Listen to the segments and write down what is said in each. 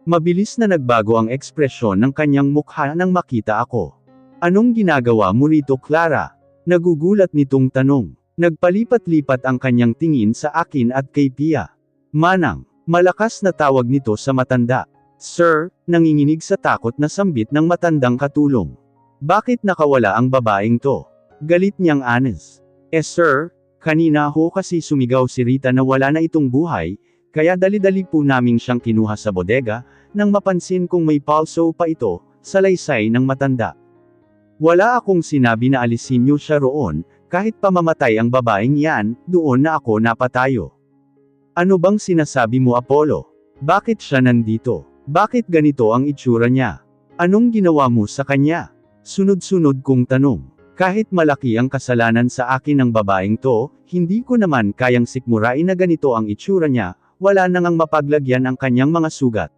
Mabilis na nagbago ang ekspresyon ng kanyang mukha nang makita ako. Anong ginagawa mo rito, Clara? Nagugulat nitong tanong. Nagpalipat-lipat ang kanyang tingin sa akin at kay Pia. Manang, malakas na tawag nito sa matanda. Sir, nanginginig sa takot na sambit ng matandang katulong. Bakit nakawala ang babaeng to? Galit niyang anes. Sir, kanina ho kasi sumigaw si Rita na wala na itong buhay, kaya dali-dali po naming siyang kinuha sa bodega, nang mapansin kong may pulso pa ito, salaysay ng matanda. Wala akong sinabi na alisin niyo siya roon, kahit pamamatay ang babaeng yan, doon na ako napatayo. Ano bang sinasabi mo, Apollo? Bakit siya nandito? Bakit ganito ang itsura niya? Anong ginawa mo sa kanya? Sunod-sunod kong tanong. Kahit malaki ang kasalanan sa akin ng babaeng to, hindi ko naman kayang sikmurain na ganito ang itsura niya, wala nang ang mapaglagyan ang kanyang mga sugat.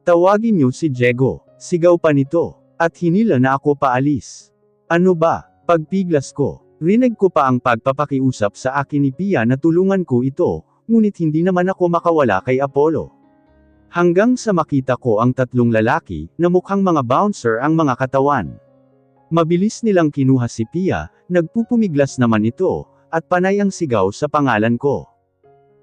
Tawagin niyo si Diego, sigaw pa nito, at hinila na ako paalis. Ano ba? Pagpiglas ko, rinig ko pa ang pagpapakiusap sa akin ni Pia na tulungan ko ito, ngunit hindi naman ako makawala kay Apollo. Hanggang sa makita ko ang tatlong lalaki, na mukhang mga bouncer ang mga katawan. Mabilis nilang kinuha si Pia, nagpupumiglas naman ito, at panay ang sigaw sa pangalan ko.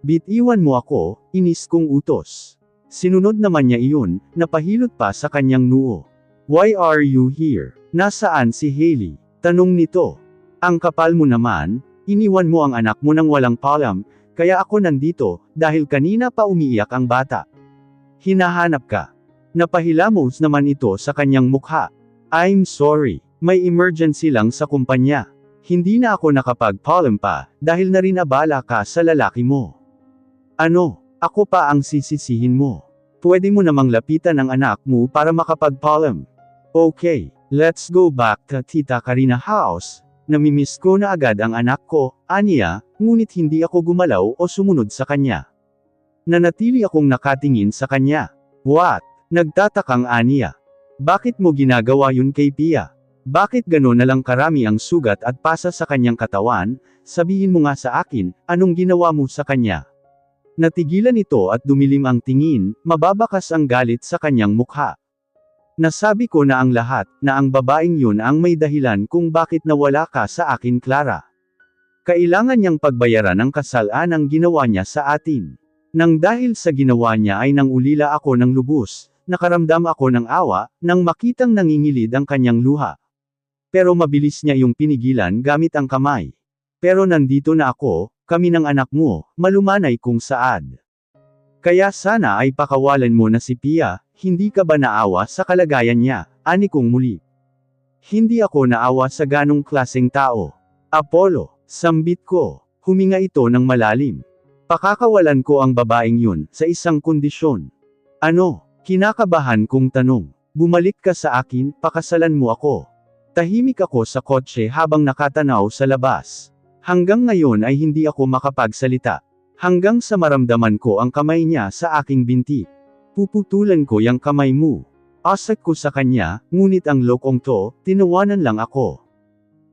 Bitiwan mo ako, inis kong utos. Sinunod naman niya iyon, napahilot pa sa kanyang noo. Why are you here? Nasaan si Hailey? Tanong nito. Ang kapal mo naman, iniwan mo ang anak mo nang walang palam, kaya ako nandito, dahil kanina pa umiiyak ang bata. Hinahanap ka. Napahilamos naman ito sa kanyang mukha. I'm sorry, may emergency lang sa kumpanya. Hindi na ako nakapag-palam pa, dahil na rin abala ka sa lalaki mo. Ano, ako pa ang sisisihin mo. Pwede mo namang lapitan ang anak mo para makapag-palam. Okay, let's go back to Tita Karina house. Namimiss ko na agad ang anak ko, aniya, ngunit hindi ako gumalaw o sumunod sa kanya. Nanatili akong nakatingin sa kanya. What? Nagtatakang aniya. Bakit mo ginagawa yun kay Pia? Bakit gano'n na lang karami ang sugat at pasa sa kanyang katawan? Sabihin mo nga sa akin, anong ginawa mo sa kanya? Natigilan ito at dumilim ang tingin, mababakas ang galit sa kanyang mukha. Nasabi ko na ang lahat, na ang babaeng yun ang may dahilan kung bakit nawala ka sa akin, Clara. Kailangan niyang pagbayaran ang kasalaan ang ginawa niya sa atin. Nang dahil sa ginawa niya ay nang ulila ako ng lubos, nakaramdam ako ng awa, nang makitang nangingilid ang kanyang luha. Pero mabilis niya yung pinigilan gamit ang kamay. Pero nandito na ako, kami ng anak mo, malumanay kung saad. Kaya sana ay pakawalan mo na si Pia, hindi ka ba naawa sa kalagayan niya, ani kong muli. Hindi ako naawa sa ganong klaseng tao. Apollo, sambit ko, huminga ito ng malalim. Pakakawalan ko ang babaeng yun, sa isang kondisyon. Ano? Kinakabahan kong tanong. Bumalik ka sa akin, pakasalan mo ako. Tahimik ako sa kotse habang nakatanaw sa labas. Hanggang ngayon ay hindi ako makapagsalita. Hanggang sa maramdaman ko ang kamay niya sa aking binti. Puputulan ko yang kamay mo. Asak ko sa kanya, ngunit ang lokong to, tinawanan lang ako.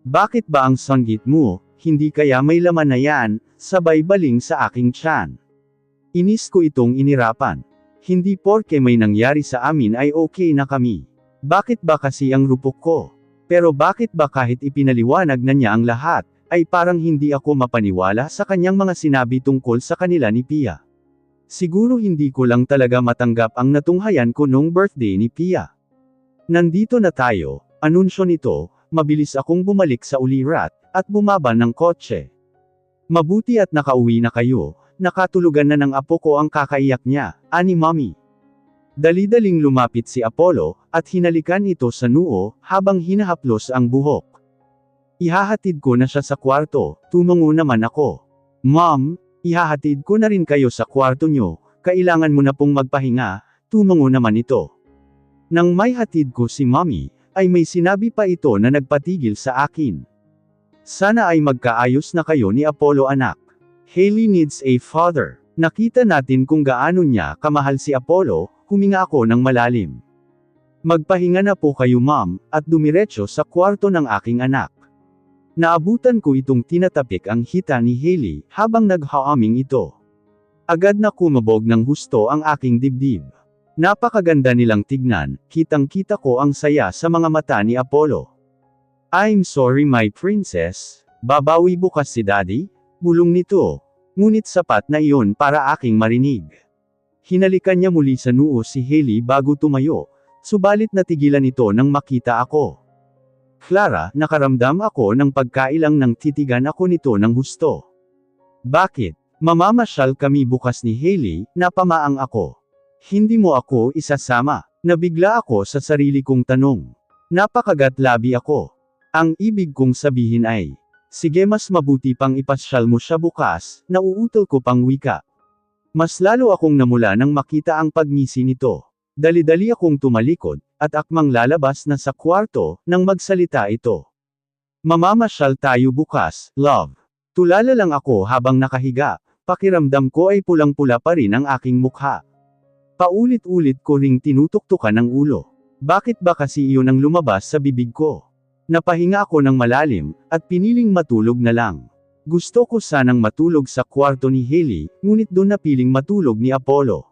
Bakit ba ang sanggit mo, hindi kaya may laman na yan, sabay baling sa aking tiyan? Inis ko itong inirapan. Hindi porke may nangyari sa amin ay okay na kami. Bakit ba kasi ang rupok ko? Pero bakit ba kahit ipinaliwanag na niya ang lahat, ay parang hindi ako mapaniwala sa kanyang mga sinabi tungkol sa kanila ni Pia? Siguro hindi ko lang talaga matanggap ang natunghayan ko nung birthday ni Pia. Nandito na tayo, anunsyo nito, mabilis akong bumalik sa ulirat, at bumaba ng kotse. Mabuti at nakauwi na kayo, nakatulugan na ng apo ko ang kakaiyak niya, ani Mommy. Dali-daling lumapit si Apollo, at hinalikan ito sa noo, habang hinahaplos ang buhok. Ihahatid ko na siya sa kwarto, tumango naman ako. Mom, ihahatid ko na rin kayo sa kwarto nyo, kailangan mo na pong magpahinga, tumango naman ito. Nang may hatid ko si Mommy, ay may sinabi pa ito na nagpatigil sa akin. Sana ay magkaayos na kayo ni Apollo, anak. Hailey needs a father. Nakita natin kung gaano niya kamahal si Apollo, huminga ako ng malalim. Magpahinga na po kayo, Mom, at dumiretso sa kwarto ng aking anak. Naabutan ko itong tinatapik ang hita ni Hailey, habang naghaaming ito. Agad na kumabog ng husto ang aking dibdib. Napakaganda nilang tignan, kitang-kita ko ang saya sa mga mata ni Apollo. I'm sorry my princess, babawi bukas si Daddy, bulong nito. Ngunit sapat na iyon para aking marinig. Hinalikan niya muli sa noo si Hailey bago tumayo, subalit natigilan ito nang makita ako. Clara, nakaramdam ako ng pagkailang nang titigan ako nito ng husto. Bakit? Mamamasyal kami bukas ni Hailey, napamaang ako. Hindi mo ako isasama. Nabigla ako sa sarili kong tanong. Napakagatlabi ako. Ang ibig kong sabihin ay, sige mas mabuti pang ipasyal mo siya bukas, nauutol ko pang wika. Mas lalo akong namula nang makita ang pagngisi nito. Dali-dali akong tumalikod, at akmang lalabas na sa kwarto, nang magsalita ito. Mamamasyal tayo bukas, love. Tulala lang ako habang nakahiga, pakiramdam ko ay pulang-pula pa rin ang aking mukha. Paulit-ulit ko ring tinutuktukan ang ulo. Bakit ba kasi iyon ang lumabas sa bibig ko? Napahinga ako ng malalim, at piniling matulog na lang. Gusto ko sanang matulog sa kwarto ni Hailey, ngunit doon napiling matulog ni Apollo.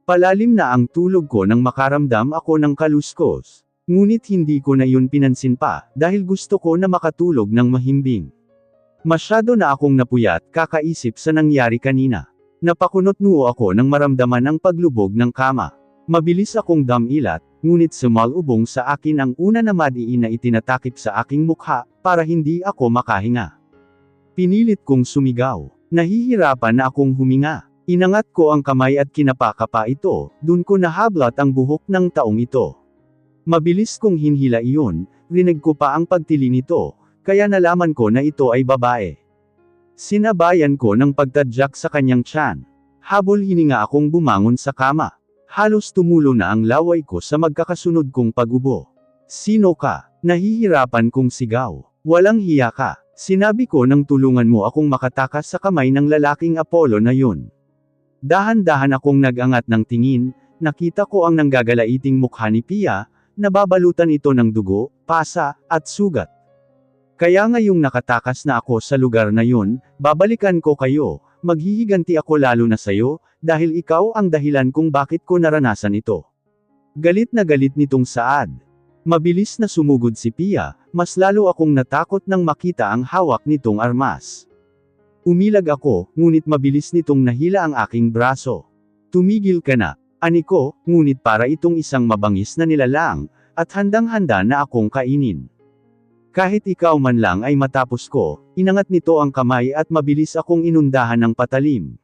Palalim na ang tulog ko nang makaramdam ako ng kaluskos. Ngunit hindi ko na iyon pinansin pa, dahil gusto ko na makatulog ng mahimbing. Masyado na akong napuyat kakaisip sa nangyari kanina. Napakunot noo ako nang maramdaman ang paglubog ng kama. Mabilis akong damilat, ngunit sumalubong sa akin ang una na madiin na itinatakip sa aking mukha, para hindi ako makahinga. Pinilit kong sumigaw. Nahihirapan na akong huminga. Inangat ko ang kamay at kinapakapa ito, dun ko nahablat ang buhok ng taong ito. Mabilis kong hinhila iyon, rinig ko pa ang pagtili nito, kaya nalaman ko na ito ay babae. Sinabayan ko ng pagtadyak sa kanyang tiyan. Habol hininga akong bumangon sa kama. Halos tumulo na ang laway ko sa magkakasunod kong pagubo. Sino ka? Nahihirapan kong sigaw. Walang hiya ka. Sinabi ko nang tulungan mo akong makatakas sa kamay ng lalaking Apollo na yun. Dahan-dahan akong nag-angat ng tingin, nakita ko ang nanggagalaiting mukha ni Pia, nababalutan ito ng dugo, pasa, at sugat. Kaya ngayong nakatakas na ako sa lugar na yun, babalikan ko kayo, maghihiganti ako lalo na sayo, dahil ikaw ang dahilan kung bakit ko naranasan ito. Galit na galit nitong Saad. Mabilis na sumugod si Pia, mas lalo akong natakot nang makita ang hawak nitong armas. Umilag ako, ngunit mabilis nitong nahila ang aking braso. Tumigil ka na, ani ko, ngunit para itong isang mabangis na nilalang, at handang-handa na akong kainin. Kahit ikaw man lang ay matapos ko, inangat nito ang kamay at mabilis akong inundahan ng patalim.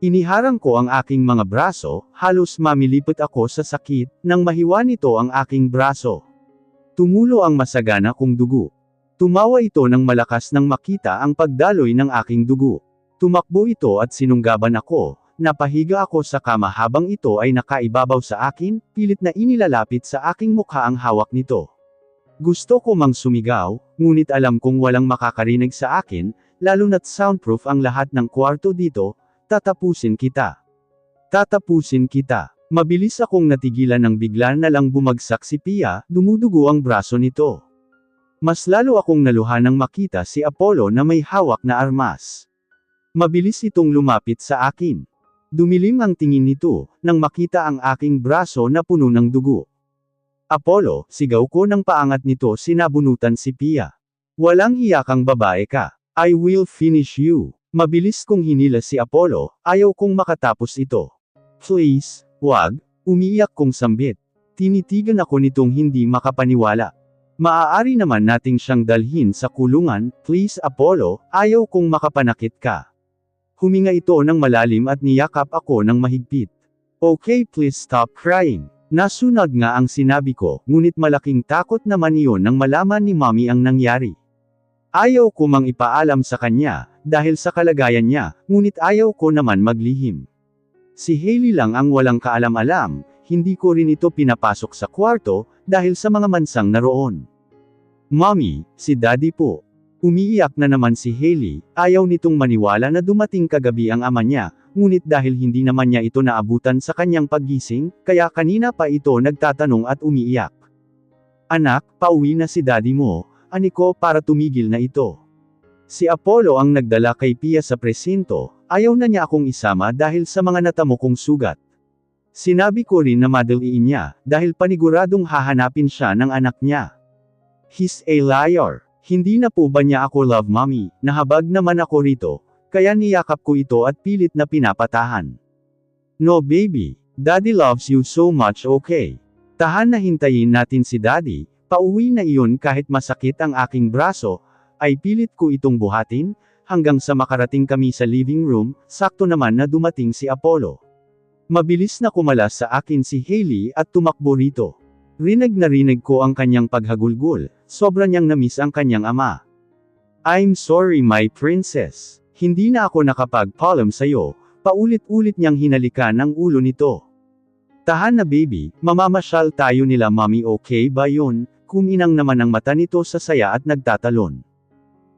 Iniharang ko ang aking mga braso, halos mamilipot ako sa sakit, nang mahiwa nito ang aking braso. Tumulo ang masagana kong dugo. Tumawa ito ng malakas nang makita ang pagdaloy ng aking dugo. Tumakbo ito at sinunggaban ako, napahiga ako sa kama habang ito ay nakaibabaw sa akin, pilit na inilalapit sa aking mukha ang hawak nito. Gusto ko mang sumigaw, ngunit alam kong walang makakarinig sa akin, lalo na't soundproof ang lahat ng kwarto dito. Tatapusin kita. Tatapusin kita. Mabilis akong natigilan nang bigla na lang bumagsak si Pia, dumudugo ang braso nito. Mas lalo akong naluha nang makita si Apollo na may hawak na armas. Mabilis itong lumapit sa akin. Dumilim ang tingin nito, nang makita ang aking braso na puno ng dugo. Apollo, sigaw ko nang paangat nito sinabunutan si Pia. Walang hiya kang babae ka. I will finish you. Mabilis kong hinila si Apollo, ayaw kong makatapos ito. Please, wag, umiiyak kong sambit. Tinitigan ako nitong hindi makapaniwala. Maaari naman nating siyang dalhin sa kulungan, please Apollo, ayaw kong makapanakit ka. Huminga ito ng malalim at niyakap ako ng mahigpit. Okay please stop crying. Nasunod nga ang sinabi ko, ngunit malaking takot naman iyon nang malaman ni Mommy ang nangyari. Ayaw ko mang ipaalam sa kanya, dahil sa kalagayan niya, ngunit ayaw ko naman maglihim. Si Hailey lang ang walang kaalam-alam, hindi ko rin ito pinapasok sa kwarto, dahil sa mga mansang naroon. Mommy, si Daddy po. Umiiyak na naman si Hailey, ayaw nitong maniwala na dumating kagabi ang ama niya, ngunit dahil hindi naman niya ito naabutan sa kanyang paggising, kaya kanina pa ito nagtatanong at umiiyak. Anak, pauwi na si Daddy mo. Ani ko para tumigil na ito. Si Apollo ang nagdala kay Pia sa presinto, ayaw na niya akong isama dahil sa mga natamo kong sugat. Sinabi ko rin na madaliin niya, dahil paniguradong hahanapin siya ng anak niya. He's a liar. Hindi na po ba niya ako love mommy, nahabag naman ako rito, kaya niyakap ko ito at pilit na pinapatahan. No baby, daddy loves you so much okay. Tahan na hintayin natin si daddy, pauwi na iyon kahit masakit ang aking braso, ay pilit ko itong buhatin, hanggang sa makarating kami sa living room, sakto naman na dumating si Apollo. Mabilis na kumalas sa akin si Hailey at tumakbo rito. Rinig na rinig ko ang kanyang paghagulgol, sobra niyang namiss ang kanyang ama. I'm sorry my princess. Hindi na ako nakapag-paalam sa'yo, paulit-ulit niyang hinalikan ang ulo nito. Tahan na baby, mamamasyal tayo nila mommy okay ba yun? Kuminang naman ang mata nito sa saya at nagtatalon.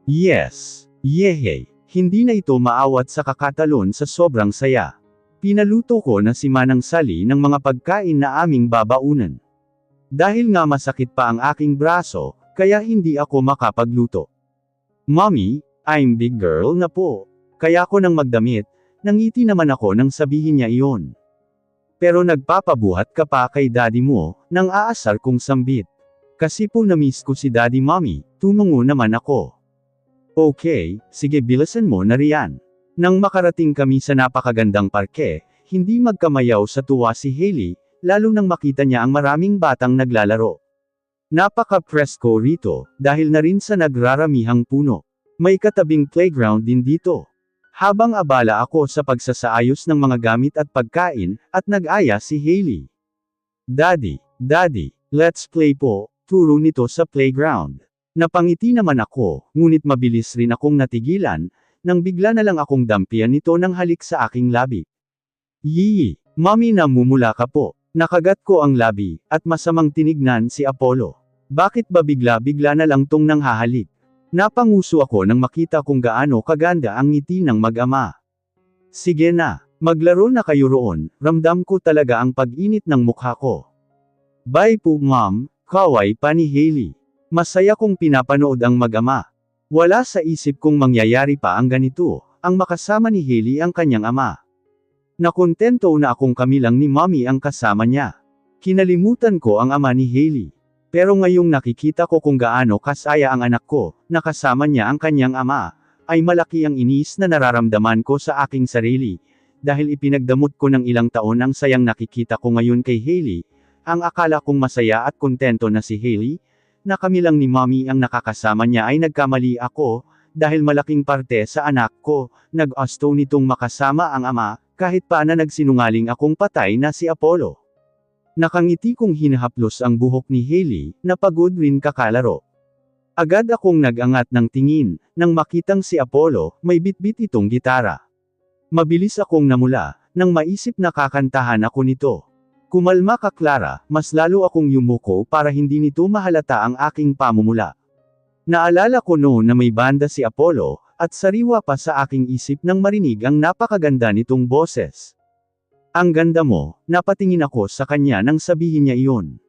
Yes, yehey, hindi na ito maawat sa kakatalon sa sobrang saya. Pinaluto ko na si Manang Sally ng mga pagkain na aming babaunan. Dahil nga masakit pa ang aking braso, kaya hindi ako makapagluto. Mommy, I'm big girl na po. Kaya ko nang magdamit, nangiti naman ako nang sabihin niya iyon. Pero nagpapabuhat ka pa kay daddy mo, nang aasar kong sambit. Kasi po na-miss ko si daddy mommy, tumungo naman ako. Okay, sige bilasan mo na riyan. Nang makarating kami sa napakagandang parke, hindi magkamayaw sa tuwa si Hailey, lalo nang makita niya ang maraming batang naglalaro. Napaka-presko rito, dahil na rin sa nagraramihang puno. May katabing playground din dito. Habang abala ako sa pagsasaayos ng mga gamit at pagkain, at nag-aya si Hailey. Daddy, let's play po, turo nito sa playground. Napangiti naman ako, ngunit mabilis rin akong natigilan, nang bigla na lang akong dampian nito ng halik sa aking labi. Yee, mommy namumula ka po. Nakagat ko ang labi, at masamang tinignan si Apollo. Bakit ba bigla-bigla na lang tong nanghahalik? Napanguso ako nang makita kung gaano kaganda ang ngiti ng mag-ama. Sige na, maglaro na kayo roon, ramdam ko talaga ang pag-init ng mukha ko. Bye po mom, kaway pa ni Hailey. Masaya kong pinapanood ang mag-ama. Wala sa isip kong mangyayari pa ang ganito, ang makasama ni Hailey ang kanyang ama. Nakontento na akong kami lang ni mommy ang kasama niya. Kinalimutan ko ang ama ni Hailey. Pero ngayong nakikita ko kung gaano kasaya ang anak ko, nakasama niya ang kanyang ama, ay malaki ang inis na nararamdaman ko sa aking sarili. Dahil ipinagdamot ko ng ilang taon ang sayang nakikita ko ngayon kay Hailey, ang akala kong masaya at kontento na si Hailey, na kami lang ni mommy ang nakakasama niya ay nagkamali ako, dahil malaking parte sa anak ko, nag-gusto nitong makasama ang ama, kahit pa na nagsinungaling akong patay na si Apollo. Nakangiti kong hinahaplos ang buhok ni Hailey, na pagod rin kakalaro. Agad akong nag-angat ng tingin, nang makitang si Apollo, may bitbit itong gitara. Mabilis akong namula, nang maisip na kakantahan ako nito. Kumalma ka Clara, mas lalo akong yumuko para hindi nito mahalata ang aking pamumula. Naalala ko noon na may banda si Apollo, at sariwa pa sa aking isip nang marinig ang napakaganda nitong boses. Ang ganda mo, napatingin ako sa kanya nang sabihin niya iyon.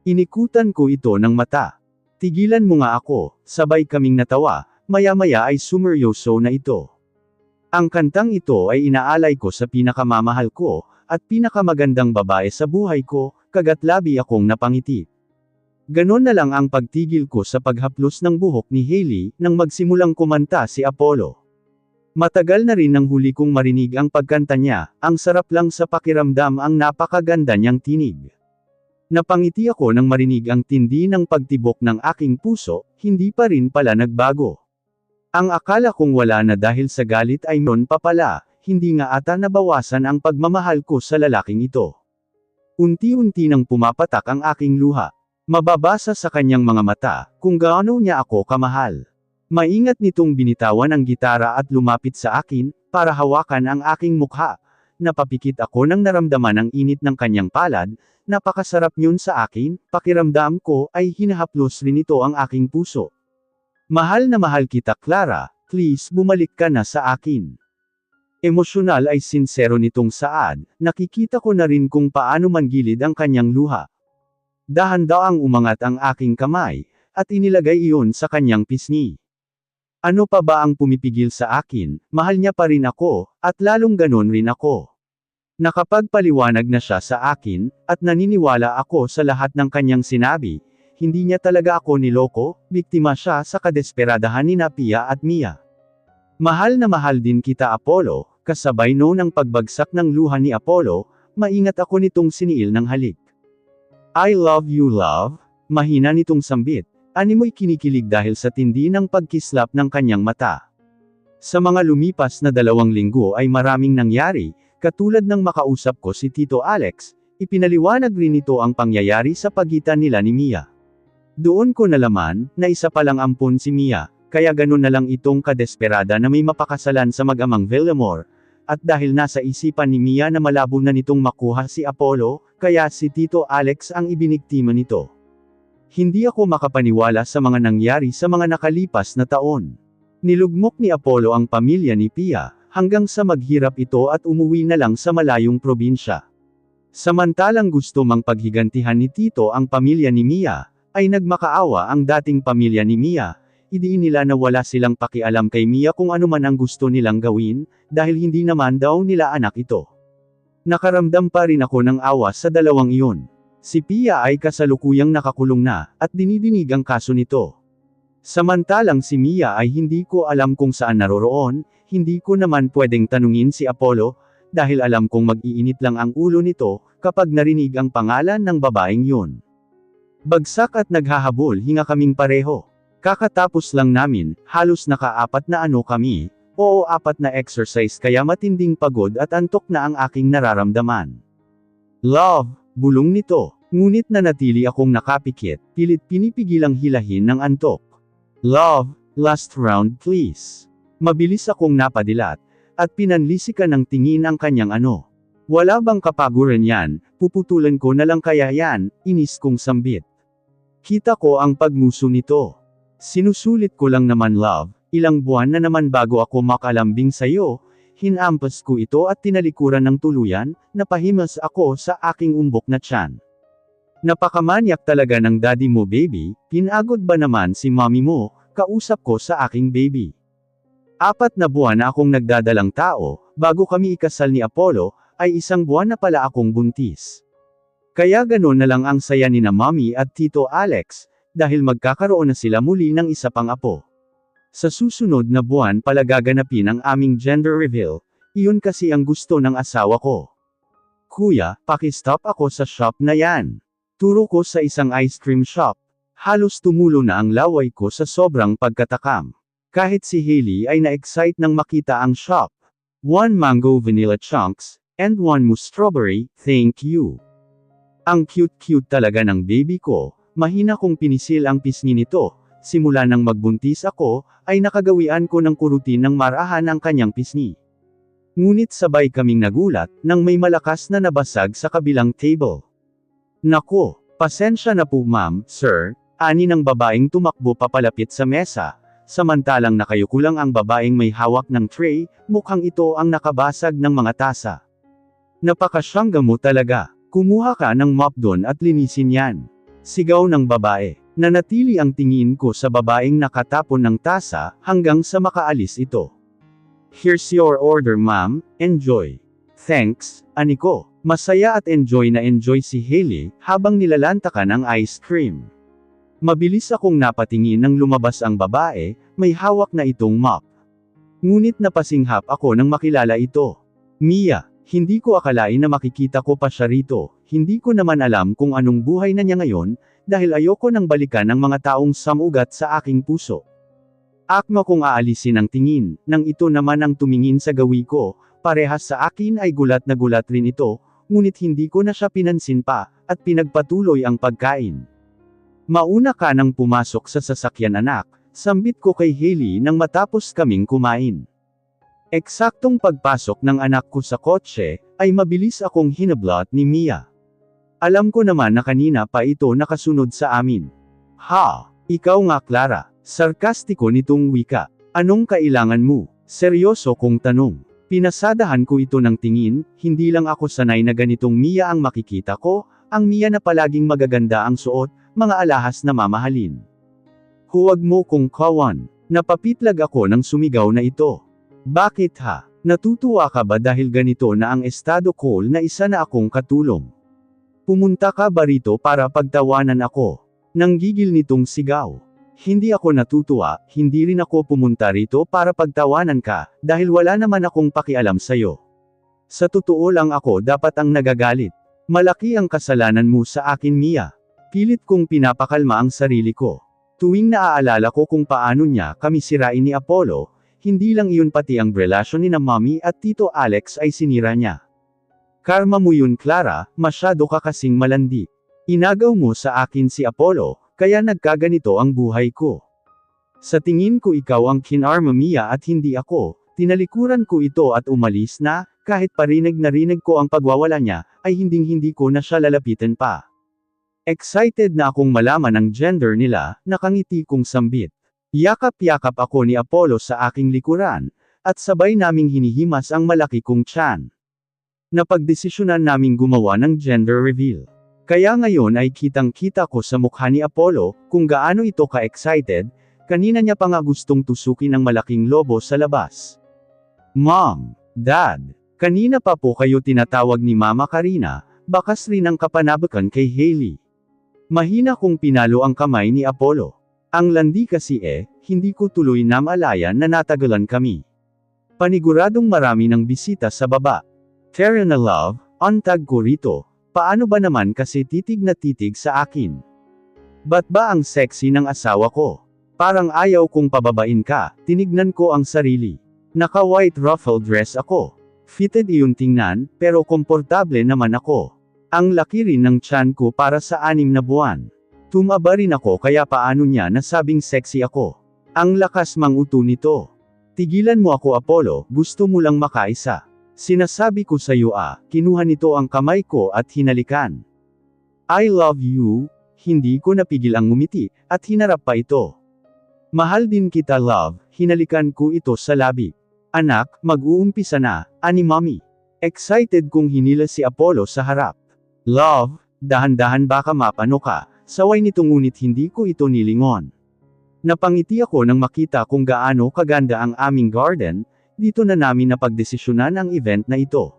Inikutan ko ito ng mata. Tigilan mo nga ako, sabay kaming natawa, maya-maya ay sumeryoso na ito. Ang kantang ito ay inaalay ko sa pinakamamahal ko, at pinakamagandang babae sa buhay ko, kagat labi akong napangiti. Ganon na lang ang pagtigil ko sa paghaplos ng buhok ni Hailey, nang magsimulang kumanta si Apollo. Matagal na rin nang huli kong marinig ang pagkanta niya, ang sarap lang sa pakiramdam ang napakaganda niyang tinig. Napangiti ako nang marinig ang tindi ng pagtibok ng aking puso, hindi pa rin pala nagbago. Ang akala kong wala na dahil sa galit ay meron pa pala, hindi nga ata nabawasan ang pagmamahal ko sa lalaking ito. Unti-unti nang pumapatak ang aking luha. Mababasa sa kanyang mga mata, kung gaano niya ako kamahal. Maingat nitong binitawan ang gitara at lumapit sa akin, para hawakan ang aking mukha. Napapikit ako nang naramdaman ang init ng kanyang palad, napakasarap yun sa akin, pakiramdam ko ay hinahaplos rin ito ang aking puso. Mahal na mahal kita Clara, please bumalik ka na sa akin. Emosyonal ay sinsero nitong saad, nakikita ko na rin kung paano manggilid ang kanyang luha. Dahan-daang umangat ang aking kamay, at inilagay iyon sa kanyang pisngi. Ano pa ba ang pumipigil sa akin, mahal niya pa rin ako, at lalong ganon rin ako. Nakapagpaliwanag na siya sa akin, at naniniwala ako sa lahat ng kanyang sinabi. Hindi niya talaga ako niloko, biktima siya sa kadesperadahan ni Pia at Mia. Mahal na mahal din kita Apollo, kasabay noon ang pagbagsak ng luha ni Apollo, maingat ako nitong siniil ng halik. I love you love, mahina nitong sambit, animoy kinikilig dahil sa tindi ng pagkislap ng kanyang mata. Sa mga lumipas na 2 linggo ay maraming nangyari, katulad ng makausap ko si Tito Alex, ipinaliwanag rin ito ang pangyayari sa pagitan nila ni Mia. Doon ko nalaman, na isa palang ampon si Mia, kaya ganun na lang itong kadesperada na may mapakasalan sa mag-amang Villamor, at dahil nasa isipan ni Mia na malabo na nitong makuha si Apollo, kaya si Tito Alex ang ibiniktima nito. Hindi ako makapaniwala sa mga nangyari sa mga nakalipas na taon. Nilugmok ni Apollo ang pamilya ni Pia, hanggang sa maghirap ito at umuwi na lang sa malayong probinsya. Samantalang gusto mang paghigantihan ni Tito ang pamilya ni Mia, ay nagmakaawa ang dating pamilya ni Mia, idiin nila na wala silang pakialam kay Mia kung ano man ang gusto nilang gawin, dahil hindi naman daw nila anak ito. Nakaramdam pa rin ako ng awa sa dalawang iyon. Si Pia ay kasalukuyang nakakulong na, at dinidinig ang kaso nito. Samantalang si Mia ay hindi ko alam kung saan naroroon, hindi ko naman pwedeng tanungin si Apollo, dahil alam kong mag-iinit lang ang ulo nito, kapag narinig ang pangalan ng babaeng yun. Bagsak at naghahabol hinga kaming pareho. Kakatapos lang namin, halos naka-4 na ano kami, oo 4 na exercise kaya matinding pagod at antok na ang aking nararamdaman. Love, bulong nito, ngunit nanatili akong nakapikit, pilit pinipigilang hilahin ng antok. Love, last round please. Mabilis akong napadilat, at pinanlisikan ng tingin ang kanyang ano. Wala bang kapaguran yan, puputulan ko na lang kaya yan, inis kong sambit. Kita ko ang pagmuso nito. Sinusulit ko lang naman love, ilang buwan na naman bago ako makalambing sayo, hinampas ko ito at tinalikuran ng tuluyan, napahimas ako sa aking umbok na tiyan. Napakamanyak talaga ng daddy mo baby, pinagod ba naman si mommy mo, kausap ko sa aking baby. 4 na buwan na akong nagdadalang tao, bago kami ikasal ni Apollo, ay 1 buwan na pala akong buntis. Kaya ganon na lang ang saya ni na mommy at Tito Alex, dahil magkakaroon na sila muli ng isa pang apo. Sa susunod na buwan pala gaganapin ang aming gender reveal, iyon kasi ang gusto ng asawa ko. Kuya, pakistop ako sa shop na yan. Turo ko sa isang ice cream shop. Halos tumulo na ang laway ko sa sobrang pagkatakam. Kahit si Hailey ay na-excite nang makita ang shop. 1 mango vanilla chunks, and 1 mousse strawberry, thank you. Ang cute-cute talaga ng baby ko, mahina kong pinisil ang pisngi nito, simula nang magbuntis ako, ay nakagawian ko ng kurutin ng marahan ang kanyang pisngi. Ngunit sabay kaming nagulat, nang may malakas na nabasag sa kabilang table. Nako, pasensya na po ma'am, sir, ani ng babaeng tumakbo papalapit sa mesa, samantalang nakayuko lang ang babaeng may hawak ng tray, mukhang ito ang nakabasag ng mga tasa. Napakasyangga mo talaga. Kumuha ka ng mop doon at linisin yan. Sigaw ng babae. Nanatili ang tingin ko sa babaeng nakatapon ng tasa, hanggang sa makaalis ito. Here's your order ma'am, enjoy. Thanks, ani ko. Masaya at enjoy si Hailey, habang nilalantakan ang ice cream. Mabilis akong napatingin nang lumabas ang babae, may hawak na itong mop. Ngunit napasinghap ako nang makilala ito. Mia. Hindi ko akalain na makikita ko pa siya rito, hindi ko naman alam kung anong buhay na niya ngayon, dahil ayoko nang balikan ang mga taong samugat sa aking puso. Akma kong aalisin ang tingin, nang ito naman ang tumingin sa gawi ko, parehas sa akin ay gulat na gulat rin ito, ngunit hindi ko na siya pinansin pa, at pinagpatuloy ang pagkain. Mauna ka nang pumasok sa sasakyan anak, sambit ko kay Hailey nang matapos kaming kumain. Eksaktong pagpasok ng anak ko sa kotse, ay mabilis akong hinablot ni Mia. Alam ko naman na kanina pa ito nakasunod sa amin. Ha, ikaw nga Clara, sarkastiko nitong wika. Anong kailangan mo? Seryoso kong tanong. Pinasadahan ko ito ng tingin, hindi lang ako sanay na ganitong Mia ang makikita ko, ang Mia na palaging magaganda ang suot, mga alahas na mamahalin. Huwag mo kong kawan. Napapitlag ako nang sumigaw na ito. Bakit ha? Natutuwa ka ba dahil ganito na ang estado ko na isa na akong katulong? Pumunta ka ba rito para pagtawanan ako? Nanggigil nitong sigaw. Hindi ako natutuwa, hindi rin ako pumunta rito para pagtawanan ka, dahil wala naman akong pakialam sa'yo. Sa totoo lang ako dapat ang nagagalit. Malaki ang kasalanan mo sa akin, Mia. Pilit kong pinapakalma ang sarili ko. Tuwing naaalala ko kung paano niya kami sirain ni Apollo, hindi lang iyon pati ang relasyon ni na Mommy at Tito Alex ay sinira niya. Karma mo yun, Clara, masyado ka kasing malandi. Inagaw mo sa akin si Apollo, kaya nagkaganito ang buhay ko. Sa tingin ko ikaw ang kinarma, Mia, at hindi ako. Tinalikuran ko ito at umalis na, kahit parinig na rinig ko ang pagwawala niya, ay hinding-hindi ko na siya lalapitin pa. Excited na akong malaman ang gender nila, nakangiti kong sambit. Yakap-yakap ako ni Apollo sa aking likuran, at sabay naming hinihimas ang malaki kong tiyan. Napagdesisyonan naming gumawa ng gender reveal. Kaya ngayon ay kitang-kita ko sa mukha ni Apollo, kung gaano ito ka-excited, kanina niya pa nga gustong tusukin ang malaking lobo sa labas. Mom, Dad, kanina pa po kayo tinatawag ni Mama Karina, bakas rin ang kapanabakan kay Hailey. Mahina kong pinalo ang kamay ni Apollo. Ang landi kasi hindi ko tuloy na malayan na natagalan kami. Paniguradong marami ng bisita sa baba. Tara na love, untag ko rito, paano ba naman kasi titig na titig sa akin? Ba't ba ang sexy ng asawa ko? Parang ayaw kong pababain ka, tinignan ko ang sarili. Naka-white ruffle dress ako. Fitted iyon tingnan, pero komportable naman ako. Ang laki rin ng tiyan ko para sa 6 na buwan. Tumaba rin ako kaya paano niya nasabing sexy ako? Ang lakas manguto nito. Tigilan mo ako, Apollo, gusto mo lang makaisa. Sinasabi ko sa iyo kinuha nito ang kamay ko at hinalikan. I love you, hindi ko napigil ang ngumiti, at hinarap pa ito. Mahal din kita love, hinalikan ko ito sa labi. Anak, mag-uumpisa na, ani Mommy. Excited kong hinila si Apollo sa harap. Love, dahan-dahan baka mapano ka, saway nito ngunit hindi ko ito nilingon. Napangiti ako nang makita kung gaano kaganda ang aming garden. Dito na namin napagdesisyonan ang event na ito.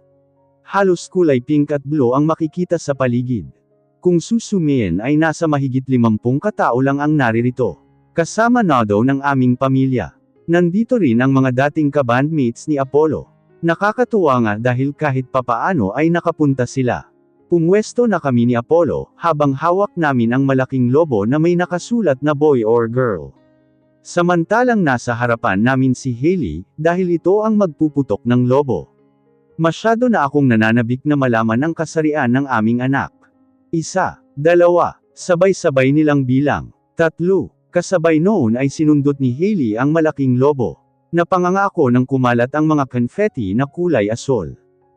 Halos kulay pink at blue ang makikita sa paligid. Kung susumiin ay nasa mahigit 50 katao lang ang naririto. Kasama na daw ng aming pamilya. Nandito rin ang mga dating kabandmates ni Apollo. Nakakatuwa nga dahil kahit papaano ay nakapunta sila. Pumwesto na kami ni Apollo, habang hawak namin ang malaking lobo na may nakasulat na boy or girl. Samantalang nasa harapan namin si Hailey, dahil ito ang magpuputok ng lobo. Masyado na akong nananabik na malaman ang kasarian ng aming anak. 1, 2, sabay-sabay nilang bilang. 3, kasabay noon ay sinundot ni Hailey ang malaking lobo. Napanganga ako nang kumalat ang mga confetti na kulay asol.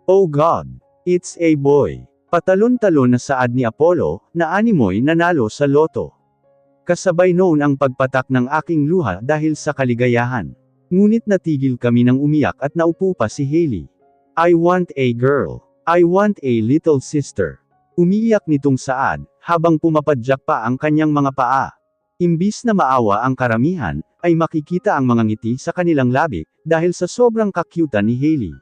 Oh God! It's a boy! Patalon-talon na saad ni Apollo, na animoy nanalo sa loto. Kasabay noon ang pagpatak ng aking luha dahil sa kaligayahan. Ngunit natigil kami nang umiyak at naupo pa si Hailey. I want a girl. I want a little sister. Umiiyak nitong saad, habang pumapadyak pa ang kanyang mga paa. Imbis na maawa ang karamihan, ay makikita ang mga ngiti sa kanilang labi, dahil sa sobrang kakyutan ni Hailey.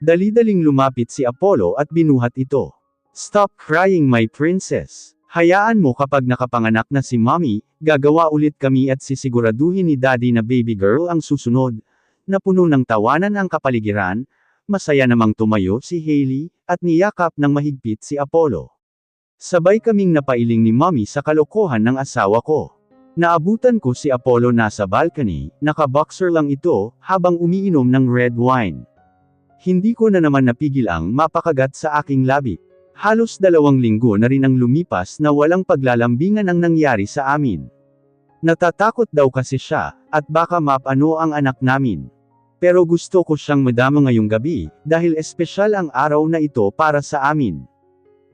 Dali-daling lumapit si Apollo at binuhat ito. Stop crying, my princess. Hayaan mo kapag nakapanganak na si Mommy, gagawa ulit kami at sisiguraduhin ni Daddy na baby girl ang susunod. Napuno ng tawanan ang kapaligiran, masaya namang tumayo si Hailey, at niyakap ng mahigpit si Apollo. Sabay kaming napailing ni Mommy sa kalokohan ng asawa ko. Naabutan ko si Apollo nasa balcony, naka-boxer lang ito, habang umiinom ng red wine. Hindi ko na naman napigil ang mapakagat sa aking labi. Halos 2 linggo na rin ang lumipas na walang paglalambingan ang nangyari sa amin. Natatakot daw kasi siya, at baka mapano ang anak namin. Pero gusto ko siyang madama ngayong gabi, dahil espesyal ang araw na ito para sa amin.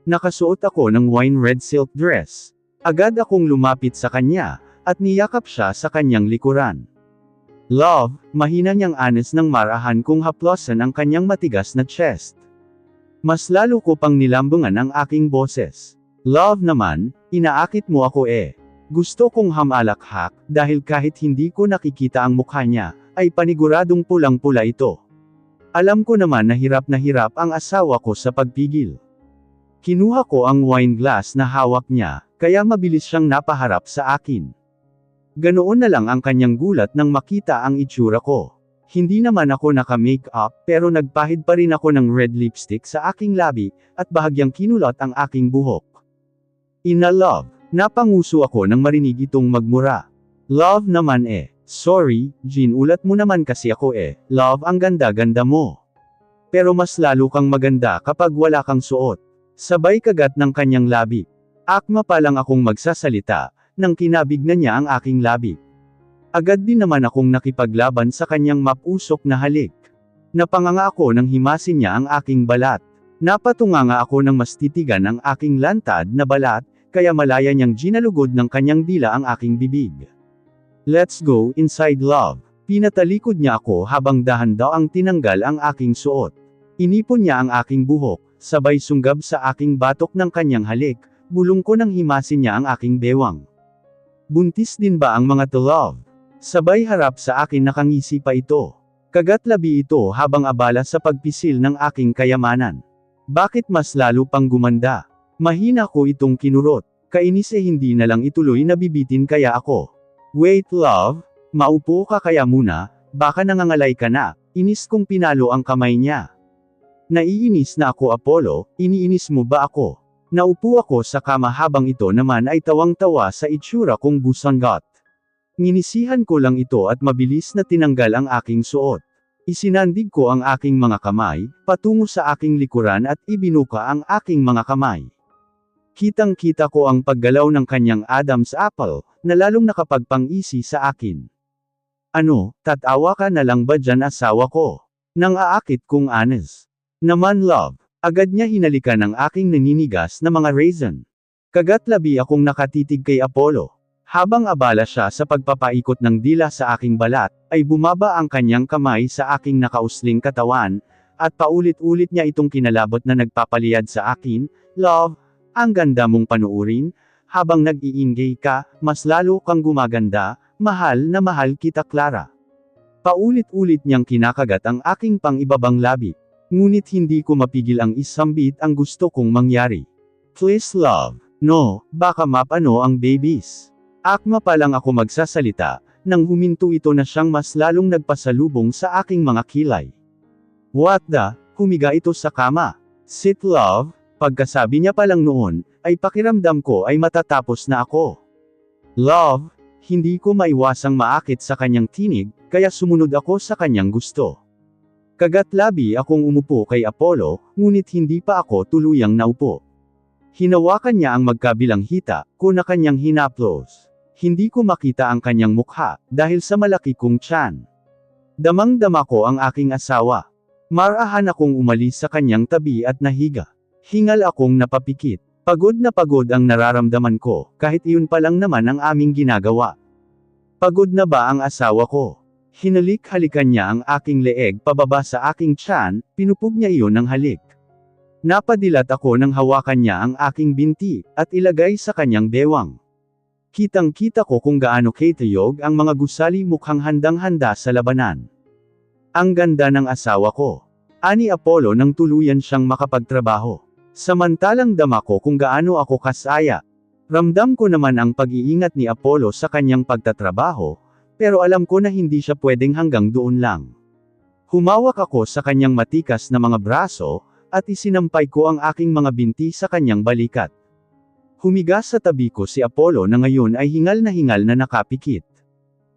Nakasuot ako ng wine red silk dress. Agad akong lumapit sa kanya, at niyakap siya sa kanyang likuran. Love, mahina niyang anes ng marahan kung haplosan ang kanyang matigas na chest. Mas lalo ko pang nilambungan ang aking boses. Love naman, inaakit mo ako Gusto kong hamalakhak, dahil kahit hindi ko nakikita ang mukha niya, ay paniguradong pulang-pula ito. Alam ko naman na hirap ang asawa ko sa pagpigil. Kinuha ko ang wine glass na hawak niya, kaya mabilis siyang napaharap sa akin. Ganoon na lang ang kanyang gulat nang makita ang itsura ko. Hindi naman ako naka-make-up, pero nagpahid pa rin ako ng red lipstick sa aking labi, at bahagyang kinulot ang aking buhok. Ina love, napanguso ako nang marinig itong magmura. Love naman eh. Sorry, ginulat mo naman kasi ako eh. Love, ang ganda-ganda mo. Pero mas lalo kang maganda kapag wala kang suot. Sabay kagat ng kanyang labi. Akma pa lang akong magsasalita, nang kinabig na niya ang aking labi. Agad din naman akong nakipaglaban sa kanyang mapusok na halik. Napanganga ako nang himasin niya ang aking balat. Napatunganga ako nang mas titigan ang aking lantad na balat, kaya malaya niyang ginalugod ng kanyang dila ang aking bibig. Let's go inside love. Pinatalikod niya ako habang dahan-daang tinanggal ang aking suot. Inipon niya ang aking buhok, sabay sunggab sa aking batok ng kanyang halik, bulong ko nang himasin niya ang aking bewang. Buntis din ba ang mga to love? Sabay harap sa akin nakangisi pa ito. Kagat-labi ito habang abala sa pagpisil ng aking kayamanan. Bakit mas lalo pang gumanda? Mahina ko itong kinurot. Kainis hindi na lang ituloy na bibitin kaya ako. Wait love, maupo ka kaya muna, baka nangangalay ka na, inis kong pinalo ang kamay niya. Naiinis na ako Apollo, iniinis mo ba ako? Naupo ako sa kama habang ito naman ay tawang-tawa sa itsura kong busanggot. Nginisihan ko lang ito at mabilis na tinanggal ang aking suot. Isinandig ko ang aking mga kamay, patungo sa aking likuran at ibinuka ang aking mga kamay. Kitang-kita ko ang paggalaw ng kanyang Adam's apple, na lalong nakapagpang-isi sa akin. Ano, tatawa ka na lang ba dyan asawa ko? Nang aakit kong anes. Naman love, agad niya hinalikan ang aking naninigas na mga raisin. Kagat-labi akong nakatitig kay Apollo. Habang abala siya sa pagpapaikot ng dila sa aking balat, ay bumaba ang kanyang kamay sa aking nakausling katawan, at paulit-ulit niya itong kinalabot na nagpapaliyad sa akin. Love, ang ganda mong panuurin, habang nag-iingay ka, mas lalo kang gumaganda, mahal na mahal kita Clara. Paulit-ulit niyang kinakagat ang aking pang-ibabang labi. Ngunit hindi ko mapigil ang isambit ang gusto kong mangyari. Please love, no, baka mapano ang babies. Akma pa lang ako magsasalita, nang huminto ito na siyang mas lalong nagpasalubong sa aking mga kilay. What the, humiga ito sa kama. Sit love. Pagkasabi niya pa lang noon, ay pakiramdam ko ay matatapos na ako. Love, hindi ko maiwasang maakit sa kanyang tinig, kaya sumunod ako sa kanyang gusto. Kagat-labi akong umupo kay Apollo, ngunit hindi pa ako tuluyang naupo. Hinawakan niya ang magkabilang hita, ko na kanyang hinaplos. Hindi ko makita ang kanyang mukha, dahil sa malaki kong tiyan. Damang-dama ko ang aking asawa. Marahan akong umalis sa kanyang tabi at nahiga. Hingal akong napapikit. Pagod na pagod ang nararamdaman ko, kahit iyon pa lang naman ang aming ginagawa. Pagod na ba ang asawa ko? Hinalik-halikan niya ang aking leeg pababa sa aking tiyan, pinupog niya iyon ng halik. Napadilat ako nang hawakan niya ang aking binti, at ilagay sa kanyang bewang. Kitang-kita ko kung gaano katayog ang mga gusali mukhang handang-handa sa labanan. Ang ganda ng asawa ko. Ani Apollo nang tuluyan siyang makapagtrabaho. Samantalang dama ko kung gaano ako kasaya. Ramdam ko naman ang pag-iingat ni Apollo sa kanyang pagtatrabaho, pero alam ko na hindi siya pwedeng hanggang doon lang. Humawak ako sa kanyang matikas na mga braso, at isinampay ko ang aking mga binti sa kanyang balikat. Humiga sa tabi ko si Apollo na ngayon ay hingal na nakapikit.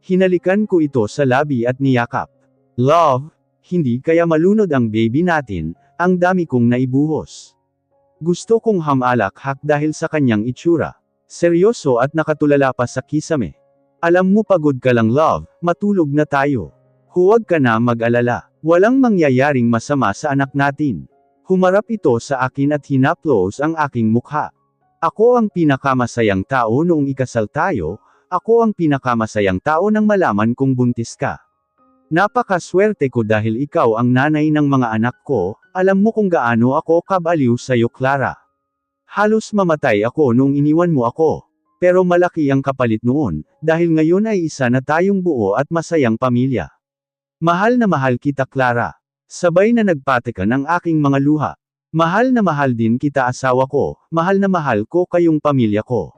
Hinalikan ko ito sa labi at niyakap. Love, hindi kaya malunod ang baby natin, ang dami kong naibuhos. Gusto kong hamalakhak dahil sa kanyang itsura. Seryoso at nakatulala pa sa kisame. Alam mo pagod ka lang love, matulog na tayo. Huwag ka na mag-alala. Walang mangyayaring masama sa anak natin. Humarap ito sa akin at hinaplos ang aking mukha. Ako ang pinakamasayang tao noong ikasal tayo, ako ang pinakamasayang tao nang malaman kong buntis ka. Napakaswerte ko dahil ikaw ang nanay ng mga anak ko, alam mo kung gaano ako kabaliw sa'yo Clara. Halos mamatay ako noong iniwan mo ako. Pero malaki ang kapalit noon, dahil ngayon ay isa na tayong buo at masayang pamilya. Mahal na mahal kita Clara. Sabay na nagpatikan ang aking mga luha. Mahal na mahal din kita asawa ko, mahal na mahal ko kayong pamilya ko.